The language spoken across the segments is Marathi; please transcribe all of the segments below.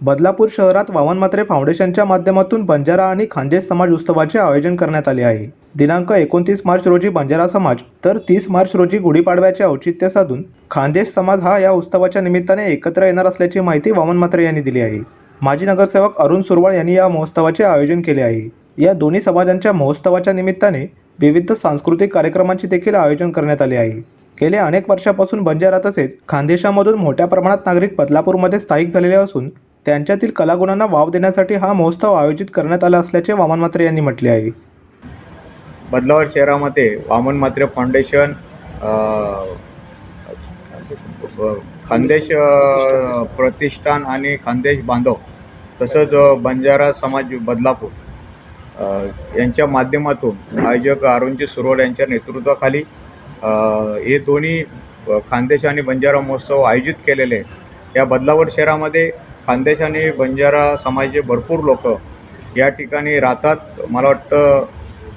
बदलापूर शहरात वामन म्हात्रे फाउंडेशनच्या माध्यमातून बंजारा आणि खानदेश समाज उत्सवाचे आयोजन करण्यात आले आहे। दिनांक 29 मार्च रोजी बंजारा समाज तर 30 मार्च रोजी गुढीपाडव्याचे औचित्य साधून खानदेश समाज हा या उत्सवाच्या निमित्ताने एकत्र येणार असल्याची माहिती वामन म्हात्रे यांनी दिली आहे। माजी नगरसेवक अरुण सुरवळ यांनी या महोत्सवाचे आयोजन केले आहे। या दोन्ही समाजांच्या महोत्सवाच्या निमित्ताने विविध सांस्कृतिक कार्यक्रमांचे देखील आयोजन करण्यात आले आहे। गेल्या अनेक वर्षापासून बंजारा तसेच खानदेशामधून मोठ्या प्रमाणात नागरिक बदलापूरमध्ये स्थायिक झालेले असून त्यांच्यातील कलागुणांना वाव देण्यासाठी हा महोत्सव आयोजित करण्यात आला असल्याचे वामन म्हात्रे यांनी म्हटले आहे। बदलापूर शहरामध्ये वामन म्हात्रे फाउंडेशन, खानदेश प्रतिष्ठान आणि खानदेश बांधव तसंच बंजारा समाज बदलापूर यांच्या माध्यमातून आयोजक अरुणजी सुरवळ यांच्या नेतृत्वाखाली हे दोन्ही खानदेश आणि बंजारा महोत्सव आयोजित केलेले। या बदलापूर शहरामध्ये खानदेश आणि बंजारा समाजाचे भरपूर लोक या ठिकाणी राहतात। मला वाटतं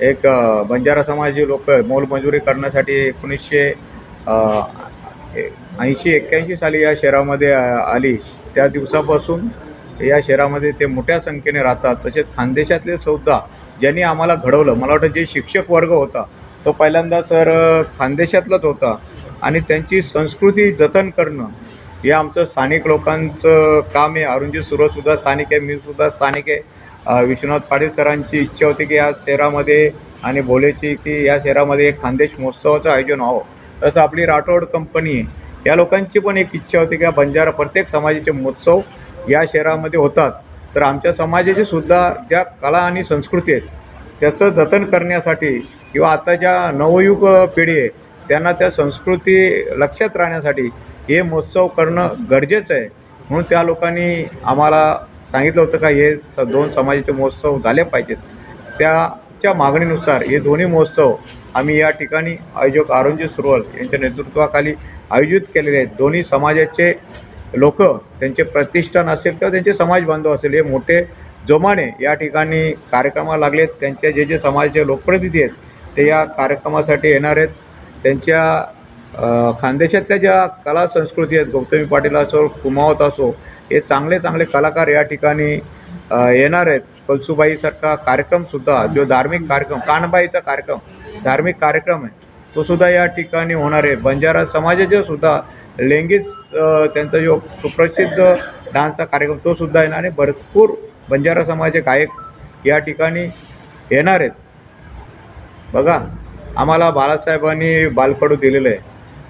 एक बंजारा समाजाचे लोक मोलमजुरी करण्यासाठी 1980-81 साली या शहरामध्ये आली। त्या दिवसापासून या शहरामध्ये ते मोठ्या संख्येने राहतात। तसेच खानदेशातले सुद्धा ज्यांनी आम्हाला घडवलं, मला वाटतं जे शिक्षक वर्ग होता तो पहिल्यांदा सर खानदेशातलाच होता आणि त्यांची संस्कृती जतन करणं हे आमचं स्थानिक लोकांचं काम आहे। अरुणजी सुरवळसुद्धा स्थानिक आहे, मी सुद्धा स्थानिक आहे। विश्वनाथ पाटील सरांची इच्छा होती की या शहरामध्ये आणि बोलेची की या शहरामध्ये एक खानदेश महोत्सवाचं आयोजन व्हावं। तसं आपली राठोड कंपनी आहे, या लोकांची पण एक इच्छा होती की बंजारा प्रत्येक समाजाचे महोत्सव या शहरामध्ये होतात, तर आमच्या समाजाची सुद्धा ज्या कला आणि संस्कृती आहेत त्याचं जतन करण्यासाठी किंवा आता ज्या नवयुग पिढी आहे त्यांना त्या संस्कृती लक्षात राहण्यासाठी हे महोत्सव करणं गरजेचं आहे। म्हणून त्या लोकांनी आम्हाला सांगितलं होतं का हे दोन समाजाचे महोत्सव झाले पाहिजेत। त्याच्या मागणीनुसार हे दोन्ही महोत्सव आम्ही या ठिकाणी आयोजक अरुणजी सुरवळ यांच्या नेतृत्वाखाली आयोजित केलेले आहेत। दोन्ही समाजाचे लोक, त्यांचे प्रतिष्ठान असेल किंवा त्यांचे समाज बांधव असेल, हे मोठे जोमाने या ठिकाणी कार्यक्रमाला लागलेत। त्यांचे जे समाजाचे लोकप्रतिनिधी आहेत ते या कार्यक्रमासाठी येणार आहेत। त्यांच्या खानदेशातल्या ज्या कला संस्कृती आहेत, गौतमी पाटील असो, कुमावत असो, हे चांगले चांगले कलाकार या ठिकाणी येणार आहेत। कळसुबाईसारखा कार्यक्रमसुद्धा, जो धार्मिक कार्यक्रम, कानबाईचा कार्यक्रम धार्मिक कार्यक्रम आहे, तो सुद्धा या ठिकाणी होणार आहे। बंजारा समाजाचे सुद्धा लेंगीच त्यांचा जो सुप्रसिद्ध डान्सचा कार्यक्रम तो सुद्धा येणार आहे। भरपूर बंजारा समाजाचे गायक या ठिकाणी येणार आहेत। बघा, आम्हाला बाळासाहेबांनी बालकडू दिलेलं आहे।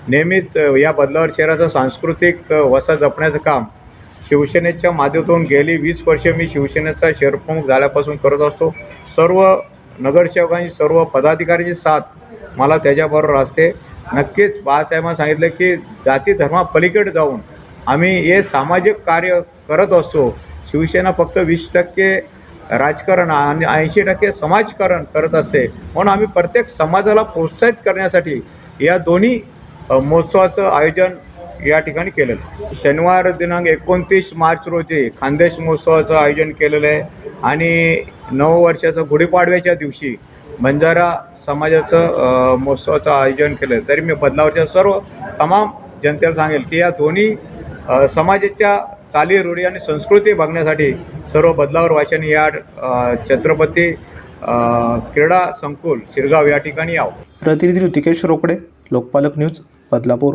नेहमीच या बदलापूर शहराचा सांस्कृतिक वसा जपण्याचं काम शिवसेनेच्या माध्यमातून गेली 20 वर्षे मी शिवसेनेचा शहरप्रमुख झाल्यापासून करत असतो। सर्व नगरसेवकांची, सर्व पदाधिकाऱ्यांची साथ मला त्याच्याबरोबर असते। नक्कीच बाळासाहेबांनी सांगितलं की जाती धर्मापलीकडे जाऊन आम्ही हे सामाजिक कार्य करत असतो। शिवसेना फक्त 20% राजकारण आणि 80% समाजकारण करत असते, म्हणून आम्ही प्रत्येक समाजाला प्रोत्साहित करण्यासाठी या दोन्ही महोत्सवाचं आयोजन या ठिकाणी केलेलं आहे। शनिवार दिनांक 29 मार्च रोजी खानदेश महोत्सवाचं आयोजन केलेलं आहे आणि नववर्षाचं गुढीपाडव्याच्या दिवशी बंजारा समाजाचं महोत्सवाचं आयोजन केलं आहे। तरी मी बदलापूरच्या सर्व तमाम जनतेला सांगेल की या दोन्ही समाजाच्या चाली रूढी आणि संस्कृती बघण्यासाठी सर्व बदलापूर वासियांनी या छत्रपती क्रीडा संकुल शिरगाव या ठिकाणी यावं। प्रतिनिधी ऋतिकेश रोकडे, लोकपालक न्यूज, बदलापूर।